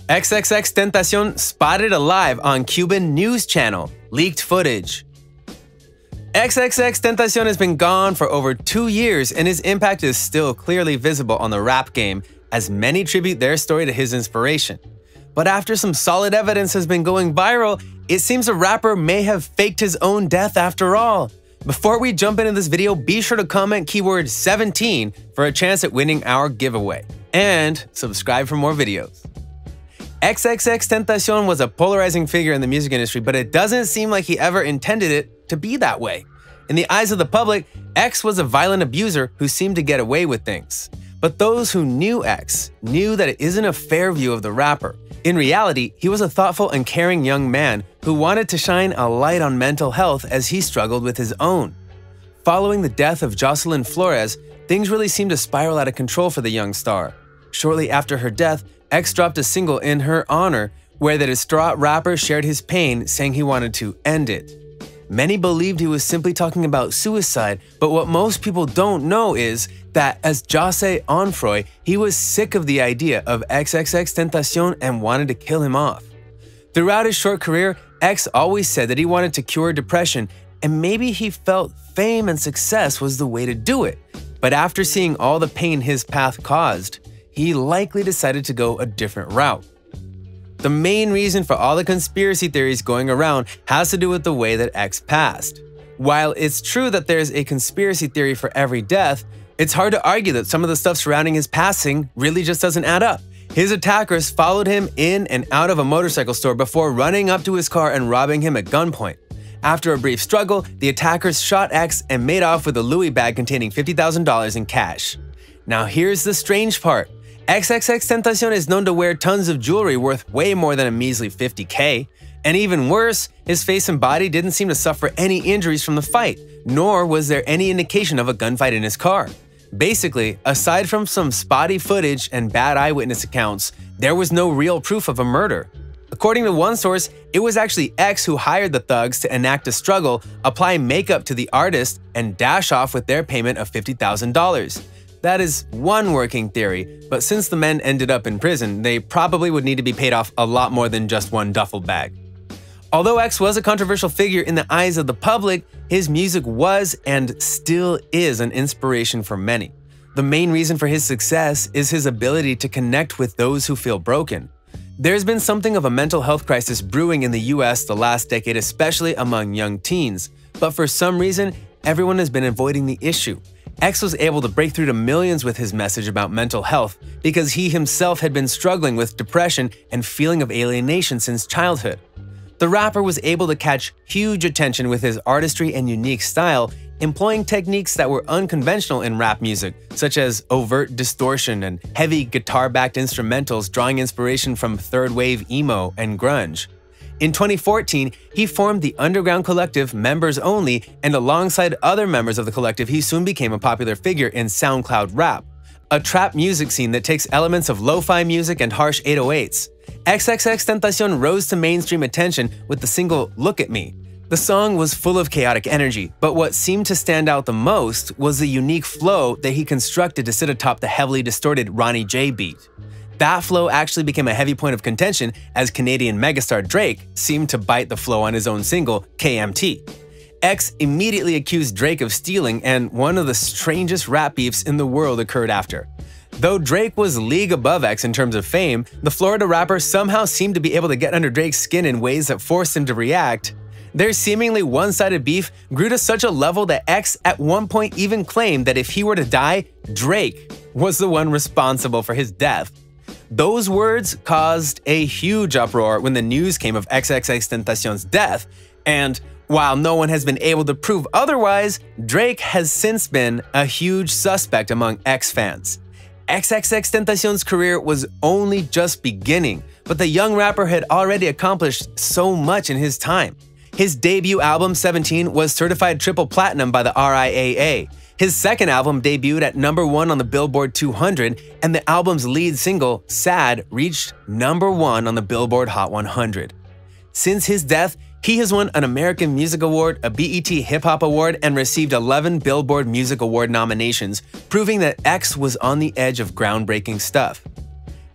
Xxxtentacion spotted alive on Cuban news channel, leaked footage. Xxxtentacion has been gone for over 2 years and his impact is still clearly visible on the rap game as many attribute their story to his inspiration. But after some solid evidence has been going viral, it seems the rapper may have faked his own death after all. Before we jump into this video, be sure to comment keyword 17 for a chance at winning our giveaway. And subscribe for more videos. Xxxtentacion was a polarizing figure in the music industry, but it doesn't seem like he ever intended it to be that way. In the eyes of the public, X was a violent abuser who seemed to get away with things. But those who knew X knew that it isn't a fair view of the rapper. In reality, he was a thoughtful and caring young man who wanted to shine a light on mental health as he struggled with his own. Following the death of Jocelyn Flores, things really seemed to spiral out of control for the young star. Shortly after her death, X dropped a single in her honor where the distraught rapper shared his pain, saying he wanted to end it. Many believed he was simply talking about suicide, but what most people don't know is that as Jose Onfroy, he was sick of the idea of Xxxtentacion and wanted to kill him off. Throughout his short career, X always said that he wanted to cure depression, and maybe he felt fame and success was the way to do it. But after seeing all the pain his path caused, he likely decided to go a different route. The main reason for all the conspiracy theories going around has to do with the way that X passed. While it's true that there's a conspiracy theory for every death, it's hard to argue that some of the stuff surrounding his passing really just doesn't add up. His attackers followed him in and out of a motorcycle store before running up to his car and robbing him at gunpoint. After a brief struggle, the attackers shot X and made off with a Louis bag containing $50,000 in cash. Now here's the strange part. Xxxtentacion is known to wear tons of jewelry worth way more than a measly $50K. And even worse, his face and body didn't seem to suffer any injuries from the fight, nor was there any indication of a gunfight in his car. Basically, aside from some spotty footage and bad eyewitness accounts, there was no real proof of a murder. According to one source, it was actually X who hired the thugs to enact a struggle, apply makeup to the artist, and dash off with their payment of $50,000. That is one working theory, but since the men ended up in prison, they probably would need to be paid off a lot more than just one duffel bag. Although X was a controversial figure in the eyes of the public, his music was and still is an inspiration for many. The main reason for his success is his ability to connect with those who feel broken. There's been something of a mental health crisis brewing in the US the last decade, especially among young teens, but for some reason, everyone has been avoiding the issue. X was able to break through to millions with his message about mental health because he himself had been struggling with depression and feeling of alienation since childhood. The rapper was able to catch huge attention with his artistry and unique style, employing techniques that were unconventional in rap music, such as overt distortion and heavy guitar-backed instrumentals drawing inspiration from third-wave emo and grunge. In 2014, he formed the underground collective Members Only, and alongside other members of the collective, he soon became a popular figure in SoundCloud rap, a trap music scene that takes elements of lo-fi music and harsh 808s. Xxxtentacion rose to mainstream attention with the single Look at Me. The song was full of chaotic energy, but what seemed to stand out the most was the unique flow that he constructed to sit atop the heavily distorted Ronnie J beat. That flow actually became a heavy point of contention as Canadian megastar Drake seemed to bite the flow on his own single, KMT. X immediately accused Drake of stealing, and one of the strangest rap beefs in the world occurred after. Though Drake was league above X in terms of fame, the Florida rapper somehow seemed to be able to get under Drake's skin in ways that forced him to react. Their seemingly one-sided beef grew to such a level that X at one point even claimed that if he were to die, Drake was the one responsible for his death. Those words caused a huge uproar when the news came of Xxxtentacion's death, and while no one has been able to prove otherwise, Drake has since been a huge suspect among X fans. Xxxtentacion's career was only just beginning, but the young rapper had already accomplished so much in his time. His debut album, 17, was certified triple platinum by the RIAA. His second album debuted at #1 on the Billboard 200, and the album's lead single, Sad, reached #1 on the Billboard Hot 100. Since his death, he has won an American Music Award, a BET Hip Hop Award, and received 11 Billboard Music Award nominations, proving that X was on the edge of groundbreaking stuff.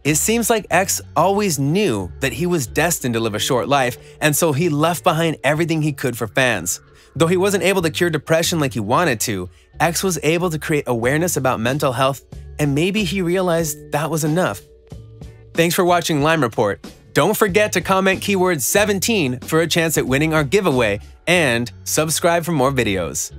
It seems like X always knew that he was destined to live a short life, and so he left behind everything he could for fans. Though he wasn't able to cure depression like he wanted to, X was able to create awareness about mental health, and maybe he realized that was enough. Thanks for watching Lime Report. Don't forget to comment keyword 17 for a chance at winning our giveaway, and subscribe for more videos.